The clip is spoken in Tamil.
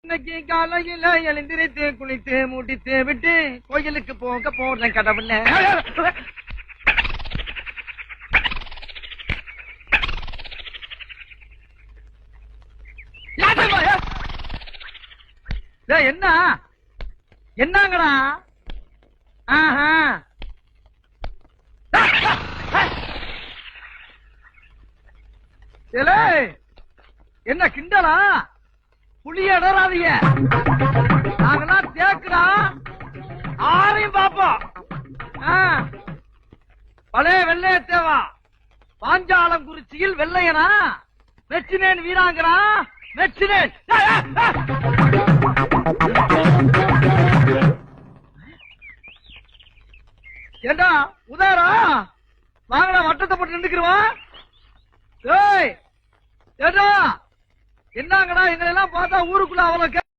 இன்னைக்கு காலையில எழுந்திரித்து குளித்து முடித்து விட்டு கோயிலுக்கு போக போறேன் கடவுள. என்ன என்னங்கடா? என்ன கிண்டலா? புளிய இடறாதீங்க, நாங்கெல்லாம் தேக்குறா ஆரையும் பாப்போம். பழைய வெள்ளைய தேவா பாஞ்சாலம் குறிச்சியில் வெள்ளையனா மெச்சினேன் வீராங்கனா மெச்சினேன். ஏண்டா உதாரா வாங்கடா, வட்டத்தை போட்டு நின்றுக்குருவான். ஏண்டா என்னங்கடா எங்களை எல்லாம் பார்த்தா ஊருக்குள்ள அவ்வளவு